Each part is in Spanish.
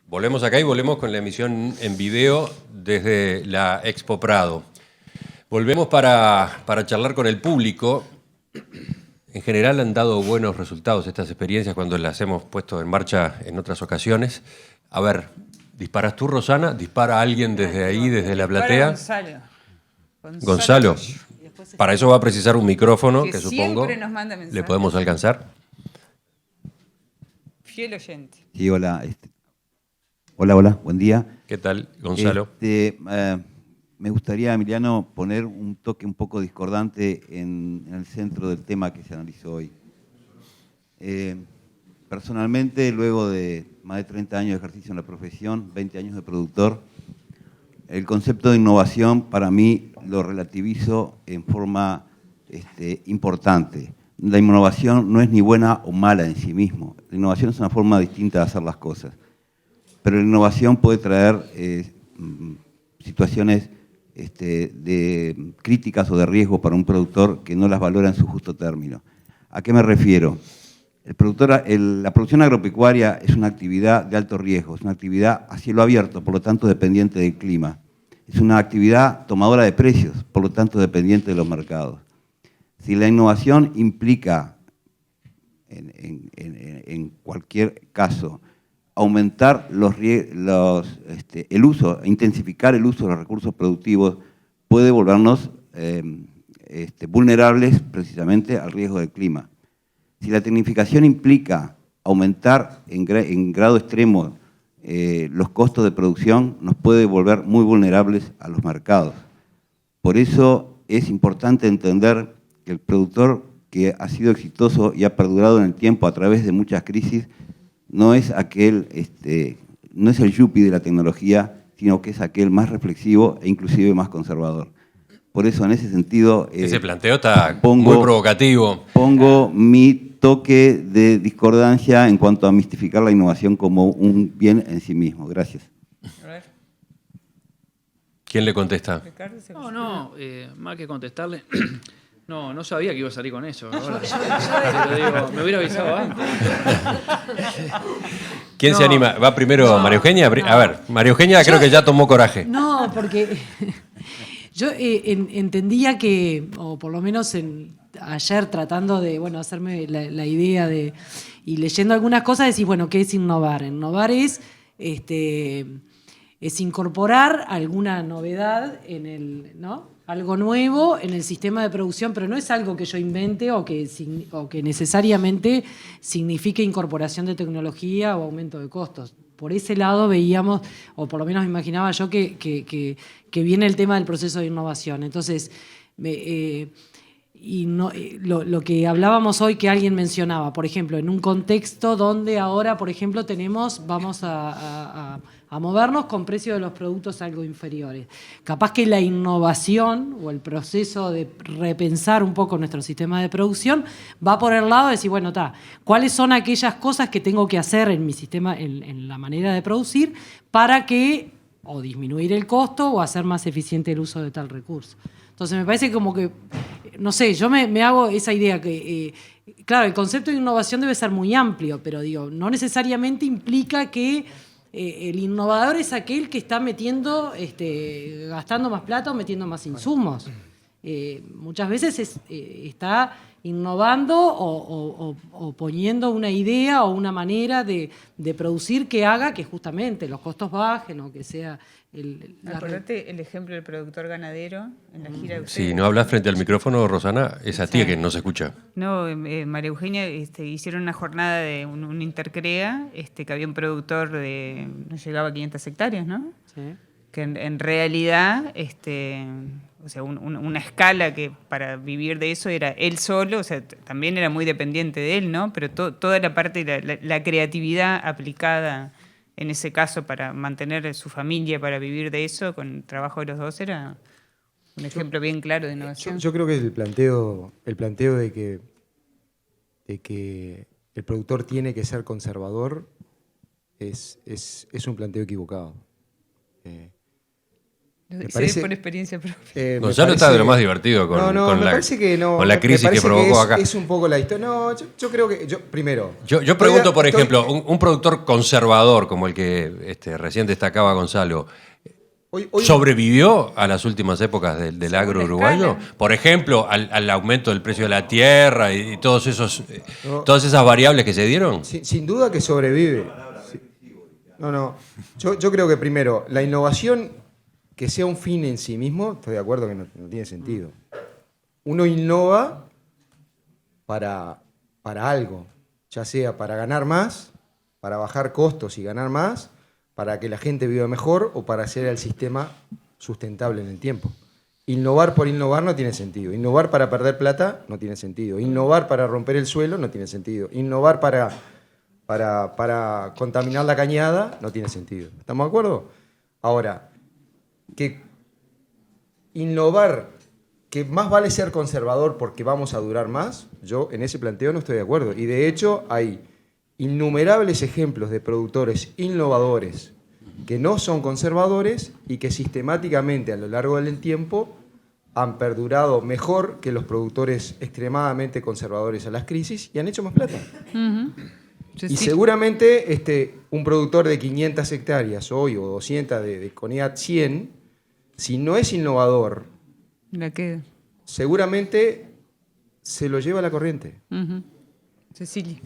Volvemos acá y volvemos con la emisión en video desde la Expo Prado. Volvemos para charlar con el público. En general han dado buenos resultados estas experiencias cuando las hemos puesto en marcha en otras ocasiones. A ver, ¿disparas tú, Rosana? ¿Dispara alguien desde ahí, desde la platea? Gonzalo. Gonzalo. Para eso va a precisar un micrófono que supongo siempre nos manda mensajes. le podemos alcanzar. Fiel oyente. Sí, hola. Hola, buen día. ¿Qué tal, Gonzalo? Me gustaría, Emiliano, poner un toque un poco discordante en el centro del tema que se analizó hoy. Personalmente, luego de más de 30 años de ejercicio en la profesión, 20 años de productor, el concepto de innovación para mí lo relativizo en forma importante. La innovación no es ni buena o mala en sí mismo. La innovación es una forma distinta de hacer las cosas. Pero la innovación puede traer situaciones de críticas o de riesgo para un productor que no las valora en su justo término. ¿A qué me refiero? La producción agropecuaria es una actividad de alto riesgo, es una actividad a cielo abierto, por lo tanto dependiente del clima. Es una actividad tomadora de precios, por lo tanto dependiente de los mercados. Si la innovación implica, en cualquier caso, aumentar el uso, intensificar el uso de los recursos productivos, puede volvernos vulnerables precisamente al riesgo del clima. Si la tecnificación implica aumentar en grado extremo los costos de producción, nos puede volver muy vulnerables a los mercados. Por eso es importante entender que el productor que ha sido exitoso y ha perdurado en el tiempo a través de muchas crisis, no es no es el yuppie de la tecnología, sino que es aquel más reflexivo e inclusive más conservador. Por eso, en ese sentido... Ese planteo está muy provocativo. Pongo mi toque de discordancia en cuanto a mistificar la innovación como un bien en sí mismo. Gracias. A ver. ¿Quién le contesta? No, más que contestarle... No sabía que iba a salir con eso. Ahora. Me hubiera avisado antes. ¿Quién se anima? ¿Va primero María Eugenia? A ver, María Eugenia creo que ya tomó coraje. No, porque yo entendía que, o por lo menos ayer tratando de hacerme la idea y leyendo algunas cosas, decís, ¿qué es innovar? Innovar es incorporar alguna novedad ¿no? Algo nuevo en el sistema de producción, pero no es algo que yo invente o que necesariamente signifique incorporación de tecnología o aumento de costos. Por ese lado veíamos, o por lo menos me imaginaba yo, que viene el tema del proceso de innovación. Entonces, lo que hablábamos hoy, que alguien mencionaba, por ejemplo, en un contexto donde ahora, por ejemplo, vamos a movernos con precios de los productos algo inferiores. Capaz que la innovación o el proceso de repensar un poco nuestro sistema de producción va por el lado de decir, ¿cuáles son aquellas cosas que tengo que hacer en mi sistema, en la manera de producir, para que o disminuir el costo o hacer más eficiente el uso de tal recurso? Entonces me parece como que, no sé, yo me hago esa idea que, claro, el concepto de innovación debe ser muy amplio, pero no necesariamente implica que el innovador es aquel que está gastando más plata o metiendo más insumos. Muchas veces está innovando o poniendo una idea o una manera de producir que haga que justamente los costos bajen o que sea... Acordate el ejemplo del productor ganadero en la gira de ustedes. Si no hablas frente al micrófono, Rosana, es a ti que no se escucha. No, María Eugenia hicieron una jornada de un intercrea, que había un productor no llegaba a 500 hectáreas, ¿no? Sí. Que en realidad, una escala que para vivir de eso era él solo, también era muy dependiente de él, ¿no? Pero toda la parte, la creatividad aplicada en ese caso para mantener su familia, para vivir de eso, con el trabajo de los dos, era un ejemplo bien claro de innovación. Yo creo que el planteo de que el productor tiene que ser conservador es un planteo equivocado. Me Sé parece- por experiencia propia. Me Gonzalo está de lo más divertido con, con me la, parece que no, con la me crisis que parece provocó acá. Es un poco la historia. No, yo creo que. Primero. Yo pregunto, por estoy- ejemplo, un productor conservador como el que recién destacaba Gonzalo, hoy- ¿sobrevivió a las últimas épocas del agro la uruguayo? escala. Por ejemplo, al aumento del precio de la tierra y todos esos, No. todas esas variables que se dieron. sin duda que sobrevive. Sí. No. Yo creo que primero, la innovación que sea un fin en sí mismo, estoy de acuerdo que no tiene sentido. Uno innova para algo, ya sea para ganar más, para bajar costos y ganar más, para que la gente viva mejor o para hacer el sistema sustentable en el tiempo. Innovar por innovar no tiene sentido. Innovar para perder plata no tiene sentido. Innovar para romper el suelo no tiene sentido. Innovar para contaminar la cañada no tiene sentido. ¿Estamos de acuerdo? Ahora, que innovar, que más vale ser conservador porque vamos a durar más, yo en ese planteo no estoy de acuerdo. Y de hecho hay innumerables ejemplos de productores innovadores que no son conservadores y que sistemáticamente a lo largo del tiempo han perdurado mejor que los productores extremadamente conservadores a las crisis y han hecho más plata. Y seguramente un productor de 500 hectáreas hoy o 200 de CONIAT 100, si no es innovador, La queda. seguramente se lo lleva la corriente. Cecilia.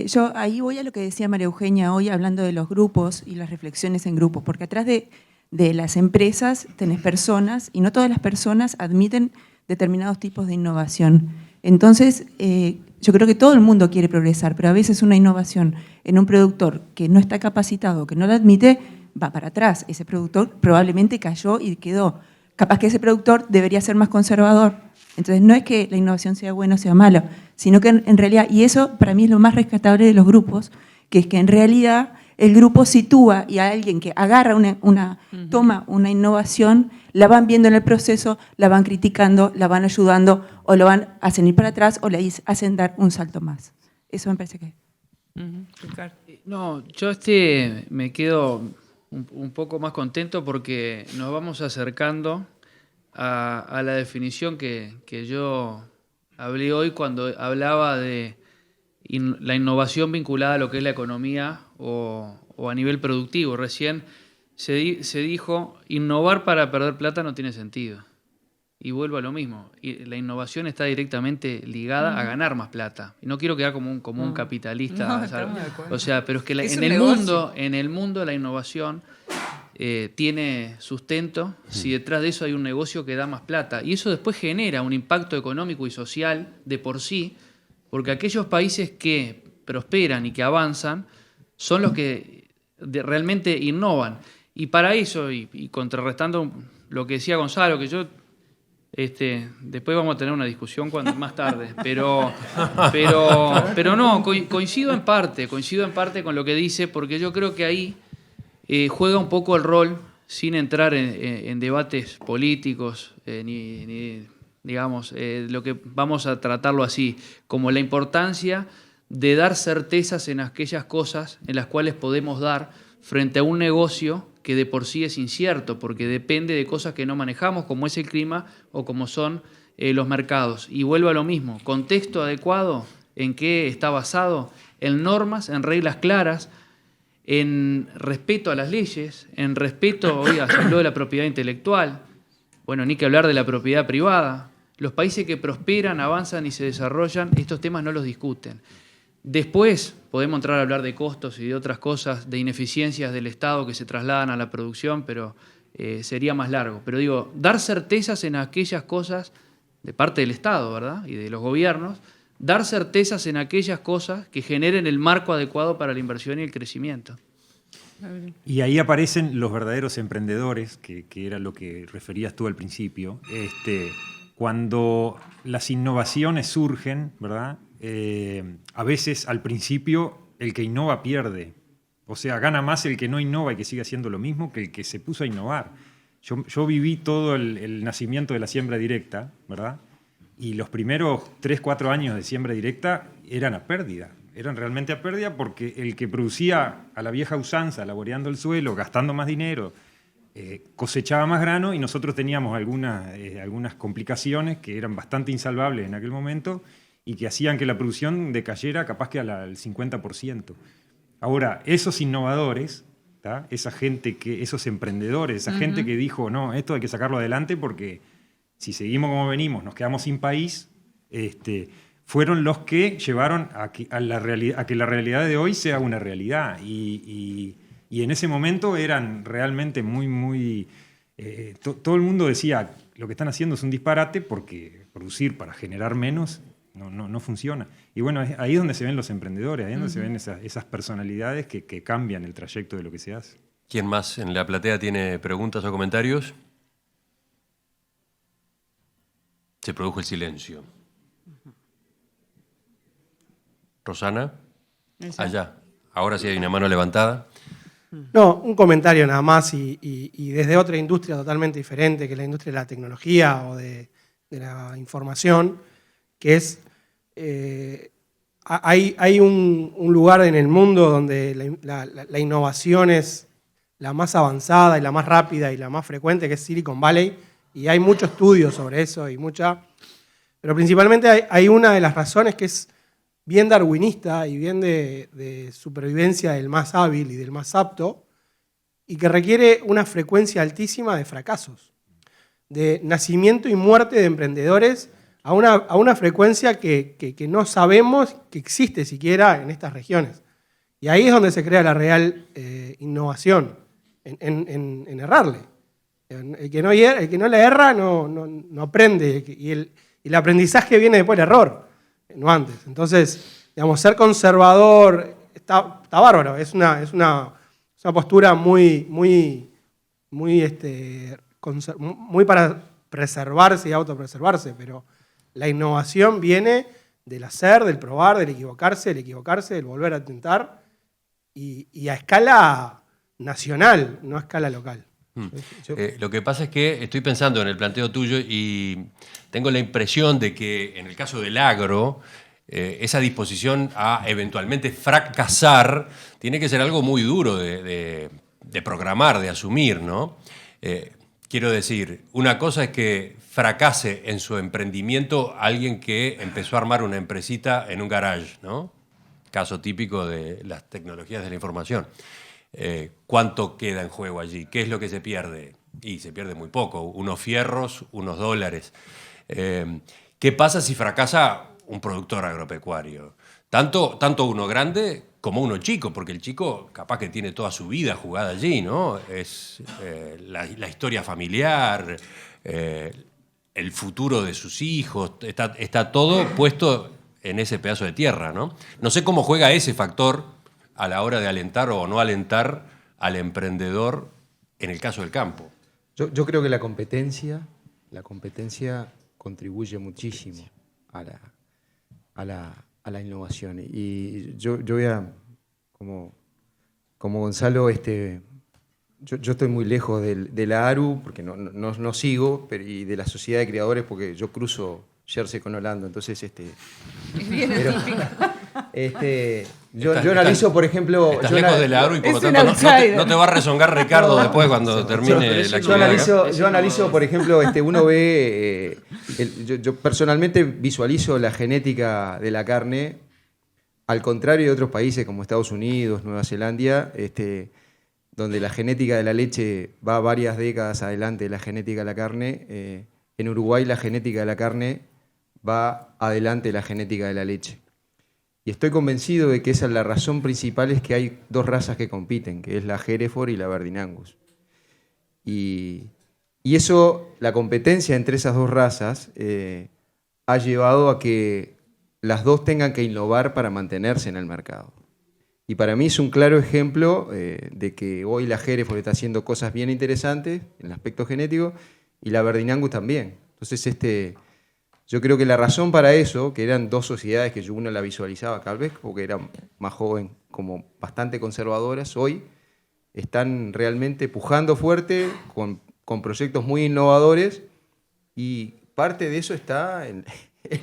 Yo ahí voy a lo que decía María Eugenia hoy, hablando de los grupos y las reflexiones en grupos, porque atrás de las empresas tenés personas y no todas las personas admiten determinados tipos de innovación. Entonces, yo creo que todo el mundo quiere progresar, pero a veces una innovación en un productor que no está capacitado, que no la admite, va para atrás. Ese productor probablemente cayó y quedó. Capaz que ese productor debería ser más conservador. Entonces, no es que la innovación sea buena o sea mala, sino que en realidad, y eso para mí es lo más rescatable de los grupos, que es que en realidad el grupo sitúa y a alguien que agarra toma una innovación, la van viendo en el proceso, la van criticando, la van ayudando, o lo hacen ir para atrás o le hacen dar un salto más. Eso me parece que... Ricardo. No, yo me quedo un poco más contento porque nos vamos acercando a la definición que yo hablé hoy cuando hablaba de la innovación vinculada a lo que es la economía o a nivel productivo. Recién se dijo, innovar para perder plata no tiene sentido. Y vuelvo a lo mismo, la innovación está directamente ligada a ganar más plata. Y no quiero quedar como un capitalista. No, o sea, estamos de acuerdo. o sea, pero es que Es en un el negocio. mundo la innovación tiene sustento si detrás de eso hay un negocio que da más plata. Y eso después genera un impacto económico y social de por sí, porque aquellos países que prosperan y que avanzan son los que realmente innovan. Y para eso, y contrarrestando lo que decía Gonzalo, que yo después vamos a tener una discusión más tarde, pero no, coincido en parte con lo que dice, porque yo creo que ahí juega un poco el rol, sin entrar en debates políticos, ni digamos, lo que vamos a tratarlo así, como la importancia de dar certezas en aquellas cosas en las cuales podemos dar frente a un negocio que de por sí es incierto, porque depende de cosas que no manejamos, como es el clima o como son los mercados. Y vuelvo a lo mismo, contexto adecuado, ¿en qué está basado? En normas, en reglas claras, en respeto a las leyes, en respeto, oiga, se habló de la propiedad intelectual, bueno, ni que hablar de la propiedad privada. Los países que prosperan, avanzan y se desarrollan, estos temas no los discuten. Después podemos entrar a hablar de costos y de otras cosas, de ineficiencias del Estado que se trasladan a la producción, pero sería más largo. Pero digo, dar certezas en aquellas cosas de parte del Estado, ¿verdad? Y de los gobiernos, dar certezas en aquellas cosas que generen el marco adecuado para la inversión y el crecimiento. Y ahí aparecen los verdaderos emprendedores, que era lo que referías tú al principio. Cuando las innovaciones surgen, ¿verdad? A veces al principio el que innova pierde. O sea, gana más el que no innova y que sigue haciendo lo mismo que el que se puso a innovar. Yo viví todo el nacimiento de la siembra directa, ¿verdad? Y los primeros 3, 4 años de siembra directa eran a pérdida. Eran realmente a pérdida porque el que producía a la vieja usanza, laboreando el suelo, gastando más dinero, cosechaba más grano y nosotros teníamos algunas complicaciones que eran bastante insalvables en aquel momento y que hacían que la producción decayera capaz que al 50%. Ahora, esos innovadores, ¿tá? Esa gente esos emprendedores, esa gente que dijo, no, esto hay que sacarlo adelante porque si seguimos como venimos, nos quedamos sin país, fueron los que llevaron a que la realidad de hoy sea una realidad. Y en ese momento eran realmente muy... todo el mundo decía, lo que están haciendo es un disparate porque producir para generar menos no funciona. Y bueno, ahí es donde se ven los emprendedores, ahí es donde se ven esas personalidades que cambian el trayecto de lo que se hace. ¿Quién más en la platea tiene preguntas o comentarios? Se produjo el silencio. Rosana, allá. Ahora sí hay una mano levantada. No, un comentario nada más y desde otra industria totalmente diferente que la industria de la tecnología o de la información, que es, hay un lugar en el mundo donde la innovación es la más avanzada y la más rápida y la más frecuente, que es Silicon Valley, y hay mucho estudio sobre eso pero principalmente hay una de las razones que es bien darwinista y bien de supervivencia del más hábil y del más apto, y que requiere una frecuencia altísima de fracasos, de nacimiento y muerte de emprendedores a una frecuencia que no sabemos que existe siquiera en estas regiones. Y ahí es donde se crea la real innovación, en errarle. El que no le erra no aprende, y el aprendizaje viene después del error, no antes. Entonces, digamos, ser conservador está bárbaro, es una postura muy para preservarse y autopreservarse, pero la innovación viene del hacer, del probar, del equivocarse, del volver a intentar, y a escala nacional, no a escala local. Lo que pasa es que estoy pensando en el planteo tuyo y tengo la impresión de que en el caso del agro, esa disposición a eventualmente fracasar tiene que ser algo muy duro de programar, de asumir, ¿no? Quiero decir, una cosa es que fracase en su emprendimiento alguien que empezó a armar una empresita en un garage, ¿no? Caso típico de las tecnologías de la información. ¿Cuánto queda en juego allí? ¿Qué es lo que se pierde? Y se pierde muy poco, unos fierros, unos dólares. ¿Qué pasa si fracasa un productor agropecuario? Tanto uno grande como uno chico, porque el chico capaz que tiene toda su vida jugada allí, ¿no? Es la historia familiar, el futuro de sus hijos, está todo puesto en ese pedazo de tierra, ¿no? No sé cómo juega ese factor a la hora de alentar o no alentar al emprendedor en el caso del campo. Yo creo que la competencia contribuye muchísimo a la innovación. Y yo voy a, como Gonzalo, yo estoy muy lejos de la ARU, porque no sigo, y de la Sociedad de Criadores, porque yo cruzo Jersey con Holanda, entonces yo analizo, por ejemplo... Estás lejos de la ARU y por lo tanto no te va a rezongar Ricardo después cuando termine la actividad. Yo analizo, por ejemplo, uno ve... yo personalmente visualizo la genética de la carne, al contrario de otros países como Estados Unidos, Nueva Zelanda, donde la genética de la leche va varias décadas adelante de la genética de la carne. En Uruguay la genética de la carne va adelante de la genética de la leche. Y estoy convencido de que esa es la razón principal, es que hay dos razas que compiten, que es la Hereford y la Verdin Angus. Y eso, la competencia entre esas dos razas, ha llevado a que las dos tengan que innovar para mantenerse en el mercado. Y para mí es un claro ejemplo de que hoy la Hereford está haciendo cosas bien interesantes en el aspecto genético y la Verdin Angus también. Entonces, yo creo que la razón para eso, que eran dos sociedades que uno la visualizaba tal vez, porque eran más joven, como bastante conservadoras, hoy están realmente pujando fuerte con proyectos muy innovadores, y parte de eso está en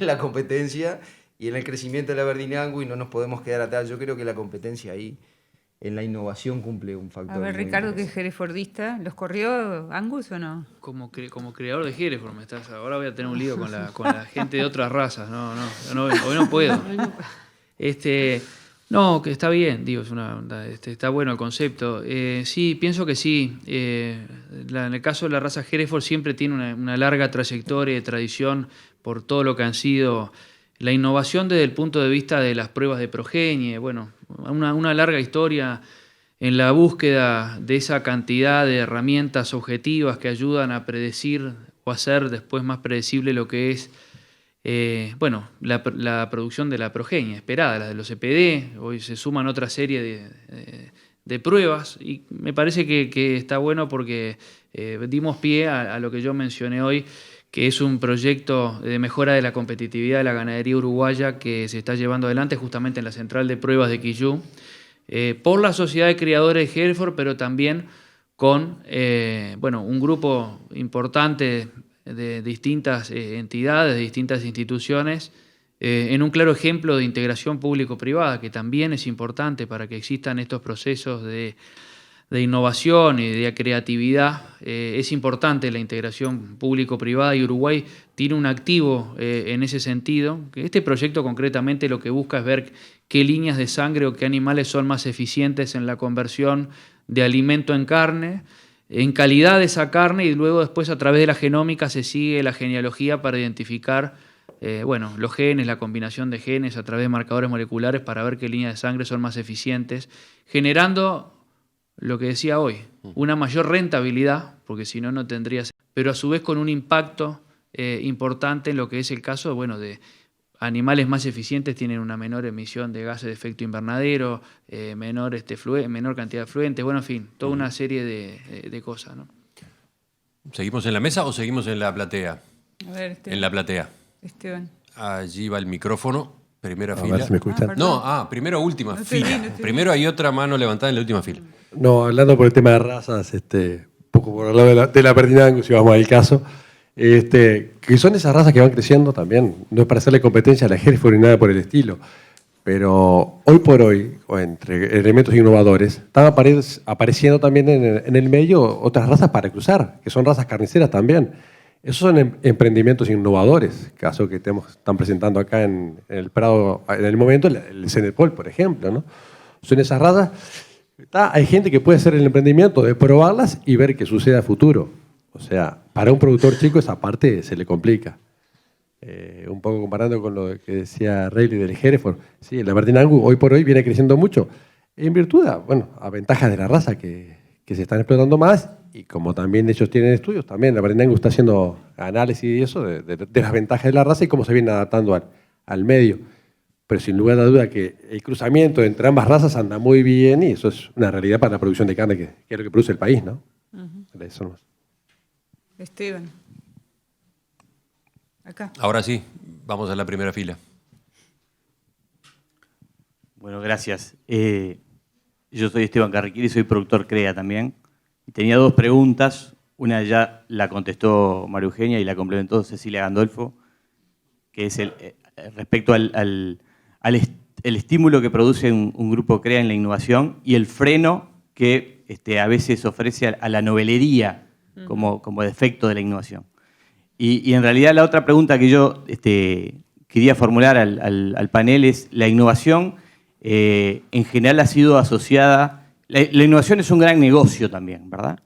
la competencia y en el crecimiento de la Verdin Angus, y no nos podemos quedar atrás. Yo creo que la competencia ahí en la innovación cumple un factor. A ver, muy Ricardo, que es importante. herefordista, ¿los corrió Angus o no? Como creador de Hereford me estás. Ahora voy a tener un lío con la gente de otras razas. Hoy no puedo. No, que está bien, digo, está bueno el concepto. Sí, pienso que sí. En el caso de la raza Hereford siempre tiene una larga trayectoria y tradición por todo lo que han sido la innovación desde el punto de vista de las pruebas de progenie, bueno, una larga historia en la búsqueda de esa cantidad de herramientas objetivas que ayudan a predecir o hacer después más predecible lo que es la producción de la progenie esperada, la de los EPD. Hoy se suman otra serie de pruebas y me parece que está bueno porque dimos pie a lo que yo mencioné hoy, que es un proyecto de mejora de la competitividad de la ganadería uruguaya que se está llevando adelante justamente en la central de pruebas de Quillú, por la Sociedad de Criadores de Hereford, pero también con un grupo importante de distintas entidades, de distintas instituciones, en un claro ejemplo de integración público-privada, que también es importante para que existan estos procesos de innovación y de creatividad. Es importante la integración público-privada y Uruguay tiene un activo en ese sentido. Este proyecto concretamente lo que busca es ver qué líneas de sangre o qué animales son más eficientes en la conversión de alimento en carne, en calidad de esa carne, y luego después a través de la genómica se sigue la genealogía para identificar los genes, la combinación de genes a través de marcadores moleculares para ver qué líneas de sangre son más eficientes, generando lo que decía hoy, una mayor rentabilidad, porque si no, no tendría, pero a su vez con un impacto importante en lo que es el caso, de animales más eficientes tienen una menor emisión de gases de efecto invernadero, menor cantidad de fluentes, en fin, toda una serie de cosas, ¿no? ¿Seguimos en la mesa o seguimos en la platea? A ver, Esteban. En la platea. Esteban. Allí va el micrófono, primera A fila. ver si me escuchan. Primero última No te fila. vi, no te vi. Primero hay otra mano levantada en la última fila. No, hablando por el tema de razas, poco por hablar de la Pertina Angus, si vamos al caso, que son esas razas que van creciendo también, no es para hacerle competencia a la Hereford ni nada por el estilo, pero hoy por hoy, o entre elementos innovadores, están apareciendo también en el medio otras razas para cruzar, que son razas carniceras también. Esos son emprendimientos innovadores, caso que están presentando acá en el Prado, en el momento, el Cenepol, por ejemplo, ¿no? Son esas razas. Hay gente que puede hacer el emprendimiento de probarlas y ver qué sucede a futuro. O sea, para un productor chico esa parte se le complica. Un poco comparando con lo que decía Reilly del Hereford. Sí, la Pertina Angus hoy por hoy viene creciendo mucho en virtud a ventajas de la raza que se están explotando más, y como también ellos tienen estudios, también la Pertina Angus está haciendo análisis y eso de las ventajas de la raza y cómo se viene adaptando al medio. Pero sin lugar a duda que el cruzamiento entre ambas razas anda muy bien y eso es una realidad para la producción de carne, que es lo que produce el país, ¿no? Eso no es. Esteban. Acá. Ahora sí, vamos a la primera fila. Bueno, gracias. Yo soy Esteban Carriquiri, soy productor CREA también. Y tenía dos preguntas. Una ya la contestó María Eugenia y la complementó Cecilia Gandolfo, que es respecto al estímulo que produce un grupo CREA en la innovación y el freno que a veces ofrece a la novelería como defecto de la innovación. Y en realidad la otra pregunta que yo quería formular al panel es: la innovación en general ha sido asociada, la innovación es un gran negocio también, ¿verdad?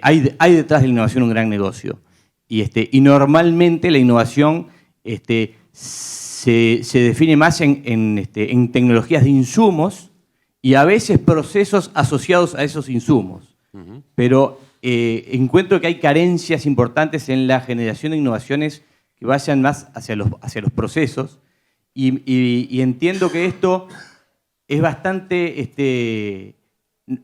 Hay detrás de la innovación un gran negocio. Y normalmente la innovación se define más en tecnologías de insumos y a veces procesos asociados a esos insumos. Pero encuentro que hay carencias importantes en la generación de innovaciones que vayan más hacia los procesos y entiendo que esto es bastante,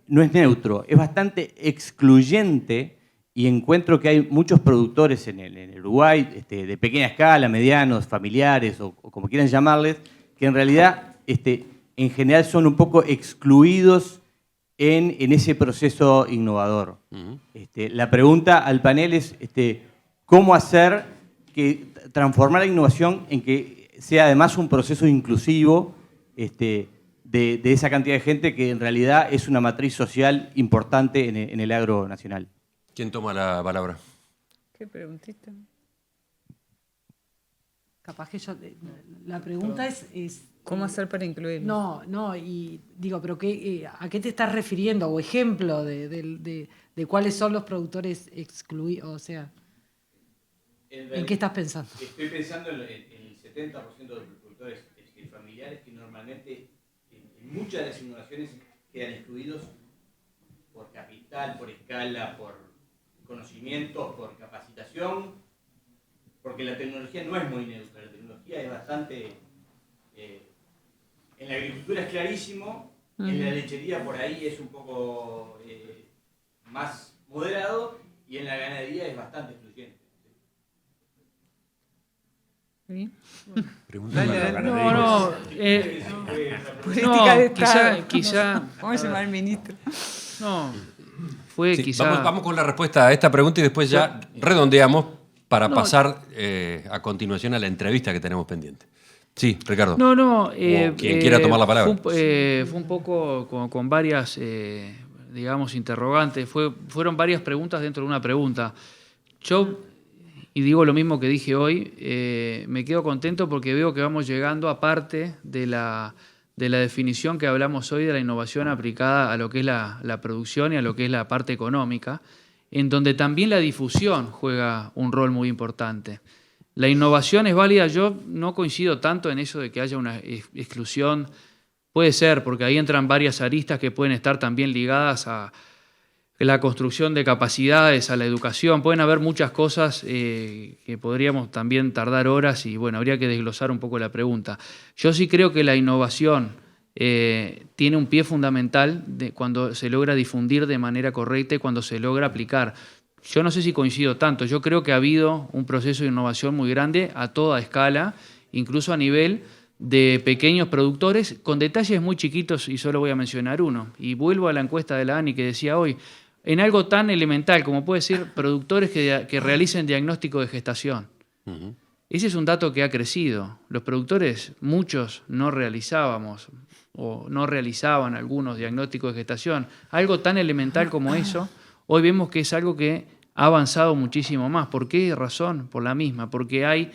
no es neutro, es bastante excluyente y encuentro que hay muchos productores en el Uruguay, de pequeña escala, medianos, familiares o como quieran llamarles, que en realidad en general son un poco excluidos en ese proceso innovador. La pregunta al panel es cómo hacer transformar la innovación en que sea además un proceso inclusivo de esa cantidad de gente que en realidad es una matriz social importante en el agro nacional. ¿Quién toma la palabra? ¿Qué preguntita? Capaz que yo... La pregunta es ¿Cómo hacer para incluirlos? No, y digo, pero ¿a qué te estás refiriendo? O ejemplo de cuáles son los productores excluidos, o sea, ¿en qué estás pensando? Estoy pensando en el 70% de los productores familiares que normalmente en muchas de las innovaciones quedan excluidos por capital, por escala, por conocimiento, por capacitación, porque la tecnología no es muy neutra, la tecnología es bastante... en la agricultura es clarísimo, en la lechería por ahí es un poco más moderado y en la ganadería es bastante excluyente. ¿Sí? Pregunta para la No, Política de Estado. quizá ¿Cómo se llama el ministro? no, fue Sí, quizá... vamos con la respuesta a esta pregunta y después ya redondeamos para pasar a continuación a la entrevista que tenemos pendiente. Sí, Ricardo. No. Quien quiera tomar la palabra. Fue un poco con varias, digamos, interrogantes. Fueron varias preguntas dentro de una pregunta. Yo, y digo lo mismo que dije hoy, me quedo contento porque veo que vamos llegando a parte de la definición que hablamos hoy de la innovación aplicada a lo que es la producción y a lo que es la parte económica, en donde también la difusión juega un rol muy importante. La innovación es válida, yo no coincido tanto en eso de que haya una exclusión, puede ser, porque ahí entran varias aristas que pueden estar también ligadas a la construcción de capacidades, a la educación, pueden haber muchas cosas que podríamos también tardar horas y bueno, habría que desglosar un poco la pregunta. Yo sí creo que la innovación tiene un pie fundamental cuando se logra difundir de manera correcta y cuando se logra aplicar. Yo no sé si coincido tanto, yo creo que ha habido un proceso de innovación muy grande a toda escala, incluso a nivel de pequeños productores, con detalles muy chiquitos y solo voy a mencionar uno. Y vuelvo a la encuesta de la ANI que decía hoy, en algo tan elemental como puede ser productores que realicen diagnóstico de gestación. Ese es un dato que ha crecido. Los productores, muchos no realizábamos o no realizaban algunos diagnósticos de gestación. Algo tan elemental como eso, hoy vemos que es algo que ha avanzado muchísimo más. ¿Por qué razón? Por la misma, porque hay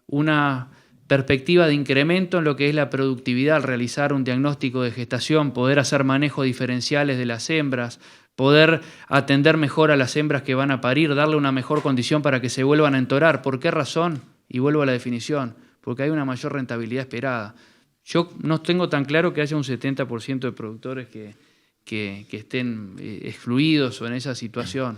una perspectiva de incremento en lo que es la productividad al realizar un diagnóstico de gestación, poder hacer manejos diferenciales de las hembras, poder atender mejor a las hembras que van a parir, darle una mejor condición para que se vuelvan a entorar. ¿Por qué razón? Y vuelvo a la definición, porque hay una mayor rentabilidad esperada. Yo no tengo tan claro que haya un 70% de productores que estén excluidos o en esa situación.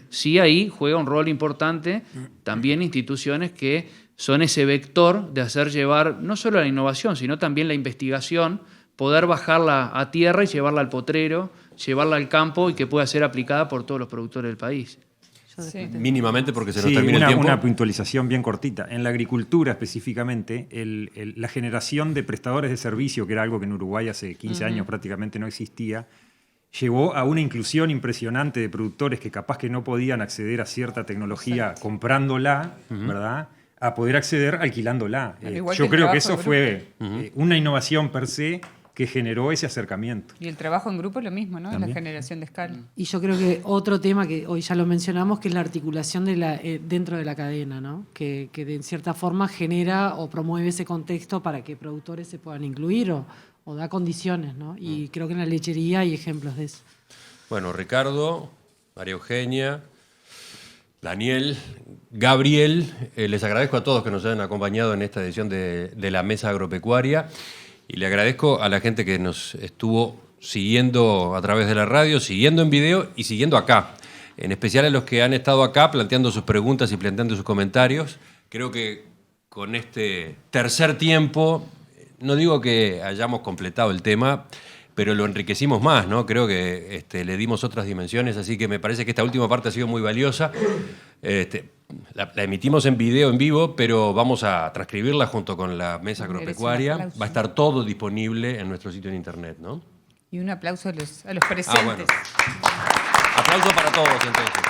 Sí, ahí juega un rol importante también instituciones que son ese vector de hacer llevar no solo la innovación, sino también la investigación, poder bajarla a tierra y llevarla al potrero, llevarla al campo y que pueda ser aplicada por todos los productores del país. Sí. Mínimamente porque se nos termina el tiempo. Una puntualización bien cortita. En la agricultura específicamente, la generación de prestadores de servicio, que era algo que en Uruguay hace 15 años prácticamente no existía, llevó a una inclusión impresionante de productores que capaz que no podían acceder a cierta tecnología comprándola, ¿verdad?, a poder acceder alquilándola. Yo creo que eso fue una innovación per se que generó ese acercamiento. Y el trabajo en grupo es lo mismo, ¿no? También. La generación de escala. Y yo creo que otro tema que hoy ya lo mencionamos, que es la articulación dentro de la cadena, ¿no? Que de cierta forma genera o promueve ese contexto para que productores se puedan incluir o da condiciones, ¿no? Y creo que en la lechería hay ejemplos de eso. Bueno, Ricardo, María Eugenia, Daniel, Gabriel, les agradezco a todos que nos hayan acompañado en esta edición de la Mesa Agropecuaria y le agradezco a la gente que nos estuvo siguiendo a través de la radio, siguiendo en video y siguiendo acá. En especial a los que han estado acá planteando sus preguntas y planteando sus comentarios. Creo que con este tercer tiempo, no digo que hayamos completado el tema, pero lo enriquecimos más, ¿no? Creo que le dimos otras dimensiones, así que me parece que esta última parte ha sido muy valiosa. La emitimos en video, en vivo, pero vamos a transcribirla junto con la Mesa Agropecuaria. Va a estar todo disponible en nuestro sitio en internet, ¿no? Y un aplauso a los presentes. Bueno. Aplauso para todos, entonces.